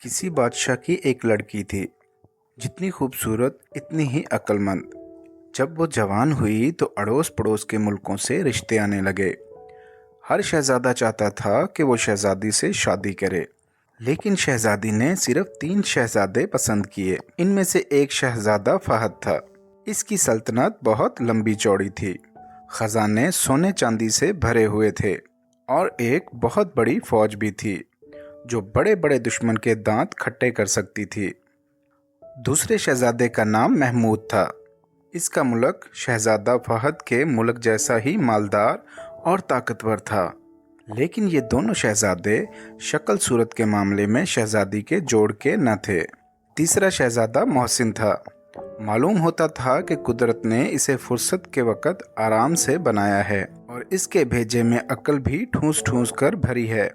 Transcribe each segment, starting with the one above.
किसी बादशाह की एक लड़की थी, जितनी खूबसूरत इतनी ही अक्लमंद। जब वो जवान हुई तो अड़ोस पड़ोस के मुल्कों से रिश्ते आने लगे। हर शहजादा चाहता था कि वो शहजादी से शादी करे, लेकिन शहजादी ने सिर्फ 3 शहजादे पसंद किए। इनमें से एक शहजादा फहद था। इसकी सल्तनत बहुत लंबी चौड़ी थी, खजाने सोने चांदी से भरे हुए थे और एक बहुत बड़ी फौज भी थी जो बड़े बड़े दुश्मन के दांत खट्टे कर सकती थी। दूसरे शहजादे का नाम महमूद था। इसका मुल्क शहजादा फहद के मुल्क जैसा ही मालदार और ताकतवर था, लेकिन ये दोनों शहजादे शक्ल सूरत के मामले में शहजादी के जोड़ के न थे। तीसरा शहजादा मोहसिन था। मालूम होता था कि कुदरत ने इसे फुर्सत के वक़्त आराम से बनाया है और इसके भेजे में अक्ल भी ठूस ठूस कर भरी है।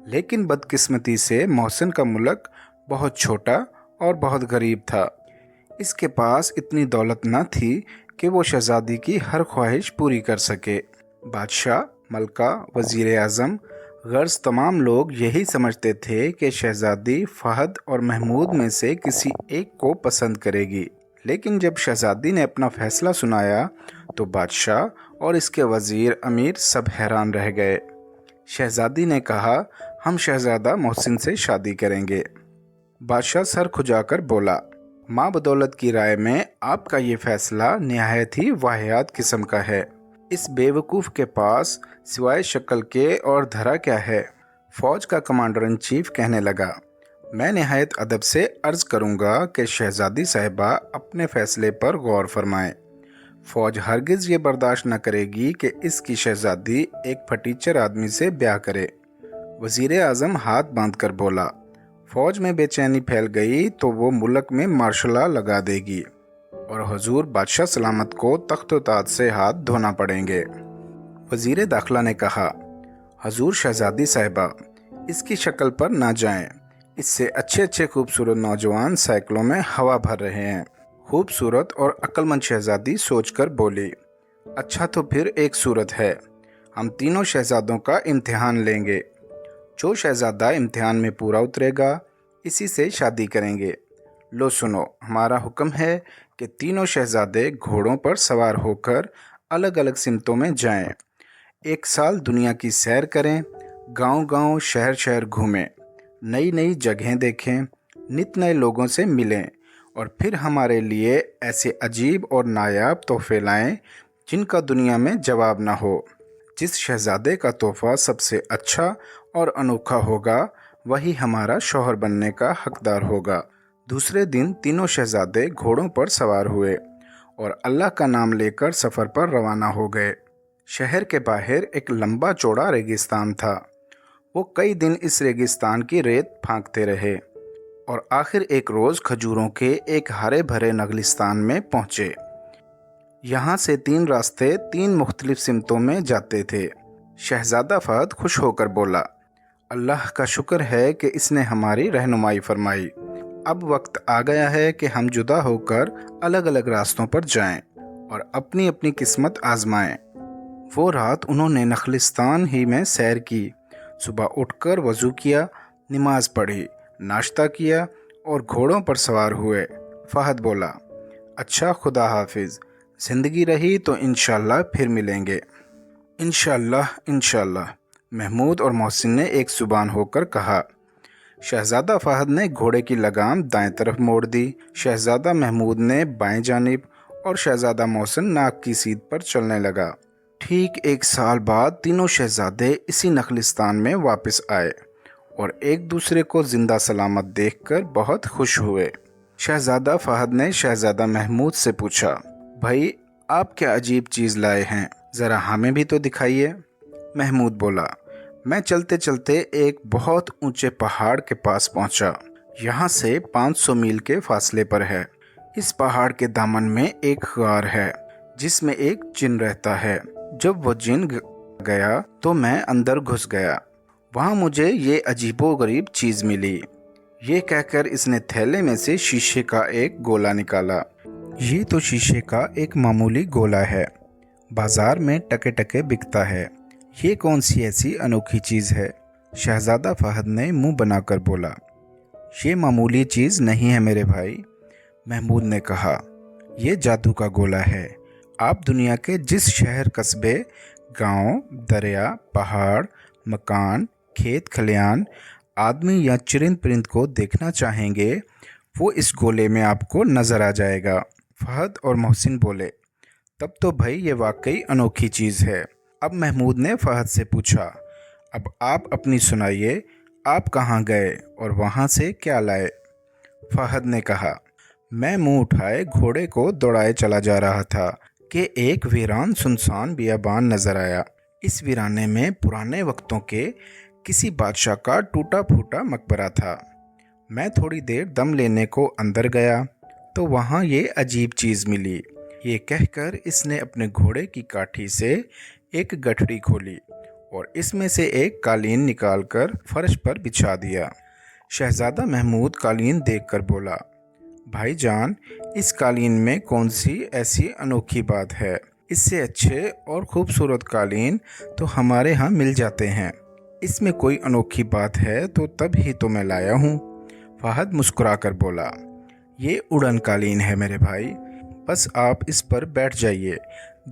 लेकिन बदकिस्मती से मोहसिन का मुल्क बहुत छोटा और बहुत गरीब था। इसके पास इतनी दौलत न थी कि वो शहजादी की हर ख्वाहिश पूरी कर सके। बादशाह, मलका, वज़ीर आज़म गर्ज तमाम लोग यही समझते थे कि शहजादी फहद और महमूद में से किसी एक को पसंद करेगी। लेकिन जब शहजादी ने अपना फैसला सुनाया तो बादशाह और इसके वज़ीर अमीर सब हैरान रह गए। शहजादी ने कहा, हम शहजादा मोहसिन से शादी करेंगे। बादशाह सर खुजाकर बोला, माँ बदौलत की राय में आपका ये फैसला निहायत ही वाहियात किस्म का है। इस बेवकूफ़ के पास सिवाय शक्ल के और धरा क्या है। फौज का कमांडर इन चीफ कहने लगा, मैं निहायत अदब से अर्ज़ करूँगा कि शहजादी साहिबा अपने फ़ैसले पर गौर फरमाएं। फ़ौज हरगिज़ ये बर्दाश्त न करेगी कि इसकी शहजादी एक फटीचर आदमी से ब्याह करे। वज़ीर आज़म हाथ बांध कर बोला, फ़ौज में बेचैनी फैल गई तो वो मुल्क में मार्शला लगा देगी और हुजूर बादशाह सलामत को तख्त व ताज से हाथ धोना पड़ेंगे। वज़ीर दाखिला ने कहा, हुजूर शहजादी साहिबा, इसकी शक्ल पर ना जाएं। इससे अच्छे अच्छे खूबसूरत नौजवान साइकिलों में हवा भर रहे हैं। खूबसूरत और अक्लमंद शहजादी सोचकर बोली, अच्छा तो फिर एक सूरत है, हम तीनों शहजादों का इम्तिहान लेंगे। जो शहजादा इम्तिहान में पूरा उतरेगा इसी से शादी करेंगे। लो सुनो, हमारा हुक्म है कि तीनों शहजादे घोड़ों पर सवार होकर अलग अलग सिमतों में जाएं। 1 साल दुनिया की सैर करें, गांव-गांव, शहर-शहर घूमें, नई नई जगहें देखें, नित नए लोगों से मिलें और फिर हमारे लिए ऐसे अजीब और नायाब तोहफे लाएं जिनका दुनिया में जवाब ना हो। जिस शहजादे का तोहफा सबसे अच्छा और अनोखा होगा वही हमारा शौहर बनने का हकदार होगा। दूसरे दिन तीनों शहजादे घोड़ों पर सवार हुए और अल्लाह का नाम लेकर सफ़र पर रवाना हो गए। शहर के बाहर एक लंबा चौड़ा रेगिस्तान था। वो कई दिन इस रेगिस्तान की रेत फांकते रहे और आखिर एक रोज़ खजूरों के एक हरे भरे नगलिस्तान में पहुँचे। यहाँ से 3 रास्ते 3 मुख्तलिफ सिमतों में जाते थे। शहजादा फहद खुश होकर बोला, अल्लाह का शुक्र है कि इसने हमारी रहनुमाई फरमाई। अब वक्त आ गया है कि हम जुदा होकर अलग अलग रास्तों पर जाएं और अपनी अपनी किस्मत आजमाएं। वो रात उन्होंने नखलिस्तान ही में सैर की। सुबह उठकर वज़ू किया, नमाज पढ़ी, नाश्ता किया और घोड़ों पर सवार हुए। फहद बोला, अच्छा खुदा हाफिज़, ज़िंदगी रही तो इंशाअल्लाह फिर मिलेंगे। इंशाअल्लाह इंशाअल्लाह, महमूद और मोहसिन ने एक ज़ुबान होकर कहा। शहज़ादा फहद ने घोड़े की लगाम दाएं तरफ मोड़ दी, शहज़ादा महमूद ने बाएं जानिब और शहज़ादा मोहसिन नाक की सीध पर चलने लगा। ठीक 1 साल बाद तीनों शहज़ादे इसी नखलिस्तान में वापस आए और एक दूसरे को ज़िंदा सलामत देखकर बहुत खुश हुए। शहज़ादा फहद ने शहज़ादा महमूद से पूछा, भाई आप क्या अजीब चीज़ लाए हैं, ज़रा हमें भी तो दिखाइए। महमूद बोला, मैं चलते चलते एक बहुत ऊंचे पहाड़ के पास पहुंचा। यहाँ से 500 मील के फासले पर है। इस पहाड़ के दामन में एक गार है जिसमें एक जिन रहता है। जब वो जिन गया तो मैं अंदर घुस गया। वहाँ मुझे ये अजीबोगरीब चीज़ मिली। ये कहकर इसने थैले में से शीशे का एक गोला निकाला। ये तो शीशे का एक मामूली गोला है, बाजार में टके टके बिकता है। ये कौन सी ऐसी अनोखी चीज़ है? शहज़ादा फहद ने मुंह बनाकर बोला, یہ معمولی چیز نہیں ہے میرے بھائی، محمود نے کہا، یہ جادو کا گولا ہے۔ آپ دنیا کے جس شہر، قصبے، گاؤں، دریا، پہاڑ، مکان، کھیت کھلیان، آدمی یا چرند پرند کو دیکھنا چاہیں گے وہ اس گولے میں آپ کو نظر آ جائے گا۔ فہد اور محسن بولے، تب تو بھائی یہ واقعی انوکھی چیز ہے۔ اب محمود نے فہد سے پوچھا، اب آپ اپنی سنائیے، آپ کہاں گئے اور وہاں سے کیا لائے؟ فہد نے کہا، میں منہ اٹھائے گھوڑے کو دوڑائے چلا جا رہا تھا کہ ایک ویران سنسان بیابان نظر آیا۔ اس ویرانے میں پرانے وقتوں کے کسی بادشاہ کا ٹوٹا پھوٹا مقبرہ تھا۔ میں تھوڑی دیر دم لینے کو اندر گیا تو وہاں یہ عجیب چیز ملی۔ یہ کہہ کر اس نے اپنے گھوڑے کی کاٹھی سے ایک گٹھڑی کھولی اور اس میں سے ایک قالین نکال کر فرش پر بچھا دیا۔ شہزادہ محمود قالین دیکھ کر بولا، بھائی جان، اس قالین میں کون سی ایسی انوکھی بات ہے؟ اس سے اچھے اور خوبصورت قالین تو ہمارے ہاں مل جاتے ہیں۔ اس میں کوئی انوکھی بات ہے تو تب ہی تو میں لایا ہوں۔ فہد مسکرا کر بولا، یہ اڑن قالین ہے میرے بھائی، بس آپ اس پر بیٹھ جائیے،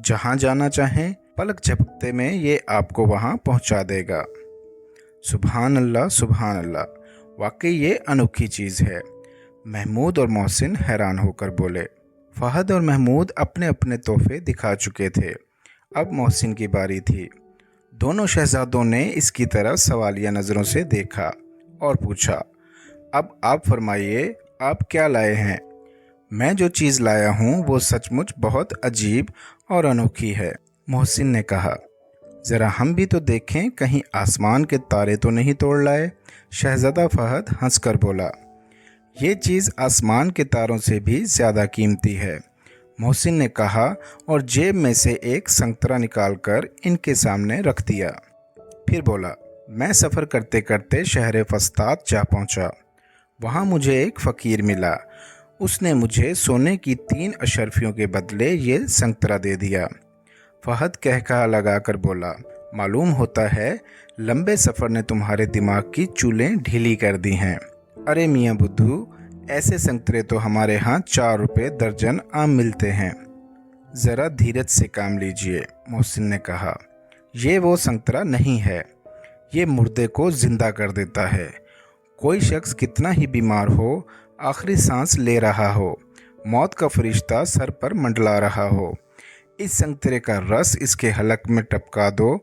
جہاں جانا چاہیں پلک جھپکتے میں یہ آپ کو وہاں پہنچا دے گا۔ سبحان اللہ، سبحان اللہ، واقعی یہ انوکھی چیز ہے، محمود اور محسن حیران ہو کر بولے۔ فہد اور محمود اپنے اپنے تحفے دکھا چکے تھے، اب محسن کی باری تھی۔ دونوں شہزادوں نے اس کی طرف سوالیہ نظروں سے دیکھا اور پوچھا، اب آپ فرمائیے، آپ کیا لائے ہیں؟ میں جو چیز لایا ہوں وہ سچ مچ بہت عجیب اور انوکھی ہے، محسن نے کہا۔ ذرا ہم بھی تو دیکھیں، کہیں آسمان کے تارے تو نہیں توڑ لائے؟ شہزادہ فہد ہنس کر بولا، یہ چیز آسمان کے تاروں سے بھی زیادہ قیمتی ہے، محسن نے کہا اور جیب میں سے ایک سنگترا نکال کر ان کے سامنے رکھ دیا۔ پھر بولا، میں سفر کرتے کرتے شہر فسطاط جا پہنچا، وہاں مجھے ایک فقیر ملا، اس نے مجھے سونے کی 3 اشرفیوں کے بدلے یہ سنگترا دے دیا۔ فہد کہکہا لگا کر بولا، معلوم ہوتا ہے لمبے سفر نے تمہارے دماغ کی چولیں ڈھیلی کر دی ہیں۔ ارے میاں بدھو، ایسے سنگترے تو ہمارے ہاں 4 روپے درجن عام ملتے ہیں۔ ذرا دھیرج سے کام لیجئے، محسن نے کہا، یہ وہ سنگترا نہیں ہے، یہ مردے کو زندہ کر دیتا ہے۔ کوئی شخص کتنا ہی بیمار ہو، آخری سانس لے رہا ہو، موت کا فرشتہ سر پر منڈلا رہا ہو، اس سنگترے کا رس اس کے حلق میں ٹپکا دو،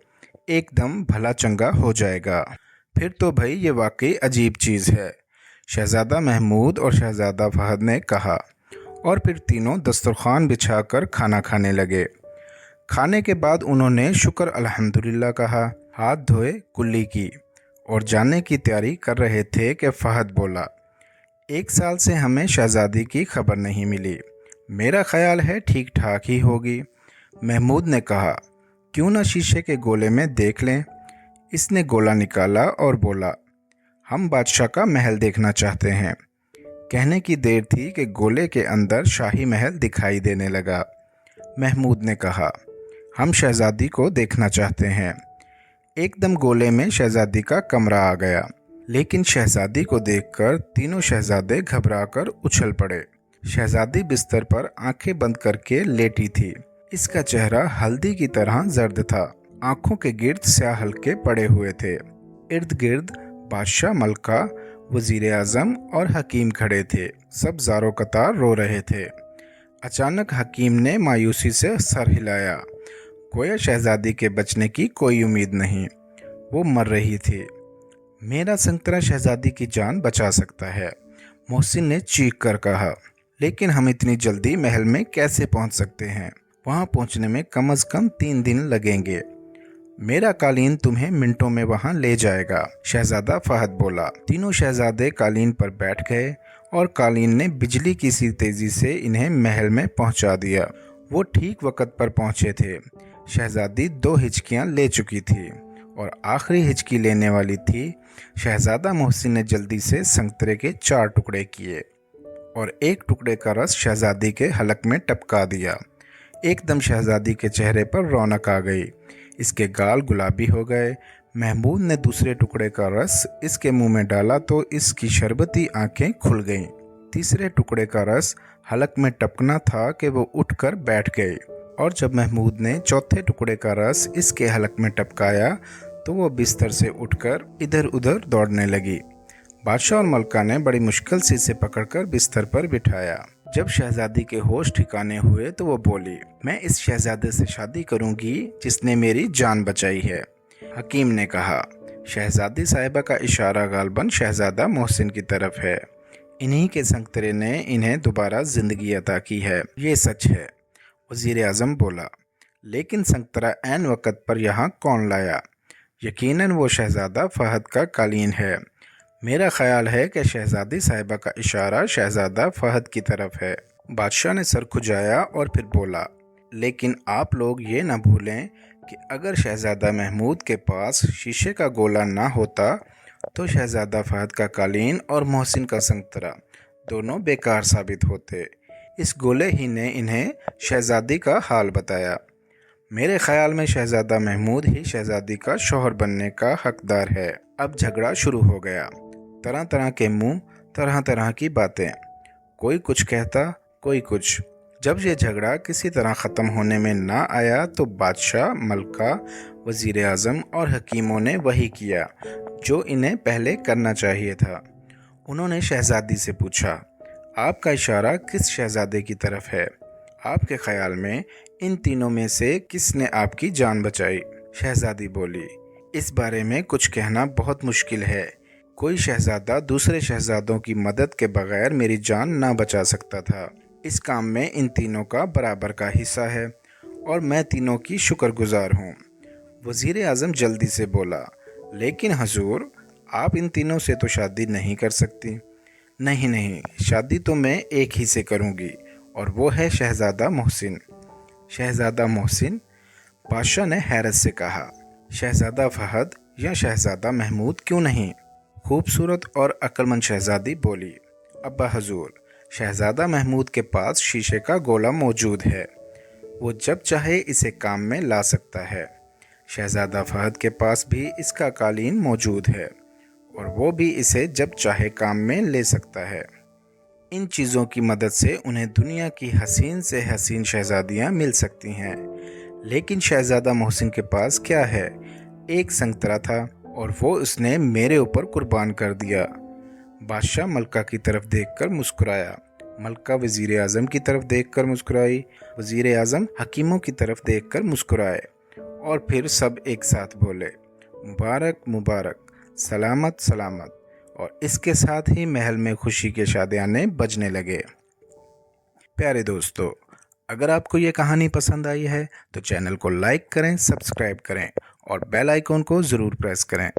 ایک دم بھلا چنگا ہو جائے گا۔ پھر تو بھائی یہ واقعی عجیب چیز ہے، شہزادہ محمود اور شہزادہ فہد نے کہا، اور پھر تینوں دسترخوان بچھا کر کھانا کھانے لگے۔ کھانے کے بعد انہوں نے شکر الحمدللہ کہا، ہاتھ دھوئے، کلی کی اور جانے کی تیاری کر رہے تھے کہ فہد بولا، 1 سال سے ہمیں شہزادی کی خبر نہیں ملی، میرا خیال ہے ٹھیک ٹھاک ہی ہوگی۔ محمود نے کہا، کیوں نہ شیشے کے گولے میں دیکھ لیں؟ اس نے گولا نکالا اور بولا، ہم بادشاہ کا محل دیکھنا چاہتے ہیں۔ کہنے کی دیر تھی کہ گولے کے اندر شاہی محل دکھائی دینے لگا۔ محمود نے کہا، ہم شہزادی کو دیکھنا چاہتے ہیں۔ ایک دم گولے میں شہزادی کا کمرہ آ گیا، لیکن شہزادی کو دیکھ کر تینوں شہزادے گھبرا کر اچھل پڑے۔ شہزادی بستر پر آنکھیں بند کر کے لیٹی تھی، اس کا چہرہ ہلدی کی طرح زرد تھا، آنکھوں کے گرد سیاہ حلقے پڑے ہوئے تھے۔ ارد گرد بادشاہ، ملکہ، وزیر اعظم اور حکیم کھڑے تھے، سب زارو قطار رو رہے تھے۔ اچانک حکیم نے مایوسی سے سر ہلایا، گویا شہزادی کے بچنے کی کوئی امید نہیں، وہ مر رہی تھی۔ میرا سنگترا شہزادی کی جان بچا سکتا ہے، محسن نے چیخ کر کہا، لیکن ہم اتنی جلدی محل میں کیسے پہنچ سکتے ہیں؟ وہاں پہنچنے میں کم از کم 3 دن لگیں گے۔ میرا قالین تمہیں منٹوں میں وہاں لے جائے گا، شہزادہ فہد بولا۔ تینوں شہزادے قالین پر بیٹھ گئے اور قالین نے بجلی کی سی تیزی سے انہیں محل میں پہنچا دیا۔ وہ ٹھیک وقت پر پہنچے تھے۔ شہزادی 2 ہچکیاں لے چکی تھی اور آخری ہچکی لینے والی تھی۔ شہزادہ محسن نے جلدی سے سنگترے کے 4 ٹکڑے کیے اور ایک ٹکڑے کا رس شہزادی کے حلق میں ٹپکا دیا۔ ایک دم شہزادی کے چہرے پر رونق آ گئی، اس کے گال گلابی ہو گئے، महमूद ने दूसरे टुकड़े का रस इसके मुंह में डाला तो इसकी शरबती आंखें खुल गईं। तीसरे टुकड़े का रस हलक में टपकना था कि वो उठकर बैठ गई, और जब महमूद ने चौथे टुकड़े का रस इसके हलक में टपकाया तो वो बिस्तर से उठकर इधर उधर दौड़ने लगी। बादशाह और मलका ने बड़ी मुश्किल से इसे पकड़कर बिस्तर पर बिठाया। जब शहजादी के होश ठिकाने हुए तो वो बोली, मैं इस शहजादे से शादी करूंगी जिसने मेरी जान बचाई है। हकीम ने कहा, शहजादी साहिबा का इशारा गालबन शहजादा मोहसिन की तरफ है। इन्हीं के संगतरे ने इन्हें दोबारा जिंदगी अता की है, ये सच है। वजीर आजम बोला, लेकिन संगतरा ऐन वक़्त पर यहाँ कौन लाया? यकीनन वो शहजादा फहद का कालीन है। मेरा ख्याल है कि शहजादी साहिबा का इशारा शहजादा फहद की तरफ है। बादशाह ने सर खुजाया और फिर बोला, लेकिन आप लोग ये ना भूलें कि अगर शहजादा महमूद के पास शीशे का गोला ना होता तो शहजादा फहद का कालीन और मोहसिन का संगतरा दोनों बेकार साबित होते। इस गोले ही ने इन्हें शहजादी का हाल बताया। मेरे ख्याल में शहजादा महमूद ही शहजादी का शौहर बनने का हकदार है। अब झगड़ा शुरू हो गया। तरह तरह के मुंह, तरह तरह की बातें, कोई कुछ कहता कोई कुछ। जब ये झगड़ा किसी तरह ख़त्म होने में ना आया तो बादशाह, मलका, वज़ीर आज़म और हकीमों ने वही किया जो इन्हें पहले करना चाहिए था। उन्होंने शहजादी से पूछा, आपका इशारा किस शहजादे की तरफ है? आपके ख्याल में इन तीनों में से किसने आपकी जान बचाई? शहजादी बोली, इस बारे में कुछ कहना बहुत मुश्किल है। कोई शहजादा दूसरे शहजादों की मदद के बगैर मेरी जान ना बचा सकता था। इस काम में इन तीनों का बराबर का हिस्सा है और मैं तीनों की शुक्रगुजार हूँ। वज़ीर आज़म जल्दी से बोला, लेकिन हजूर, आप इन तीनों से तो शादी नहीं कर सकती। नहीं, शादी तो मैं एक ही से करूँगी, और वो है शहजादा मोहसिन। शहजादा मोहसिन? बादशाह ने हैरत से कहा, शहजादा फहद या शहजादा महमूद क्यों नहीं? खूबसूरत और अक्लमंद शहजादी बोली, अब्बा हजूर, शहजादा महमूद के पास शीशे का गोला मौजूद है। वो जब चाहे इसे काम में ला सकता है। शहजादा फहद के पास भी इसका कालीन मौजूद है और वो भी इसे जब चाहे काम में ले सकता है। इन चीज़ों की मदद से उन्हें दुनिया की हसीन से हसीन शहजादियाँ मिल सकती हैं। लेकिन शहजादा मोहसिन के पास क्या है? एक संगतरा था और वो उसने मेरे ऊपर कुर्बान कर दिया। बादशाह मलका की तरफ देखकर मुस्कुराया, मलका वज़ीर आज़म की तरफ देखकर मुस्कुराई, वज़ीर आज़म हकीमों की तरफ देखकर मुस्कुराए, और फिर सब एक साथ बोले, मुबारक मुबारक, सलामत सलामत। और इसके साथ ही महल में खुशी के शादियाने बजने लगे। प्यारे दोस्तों, अगर आपको ये कहानी पसंद आई है तो चैनल को लाइक करें, सब्सक्राइब करें और बेल आइकॉन को ज़रूर प्रेस करें।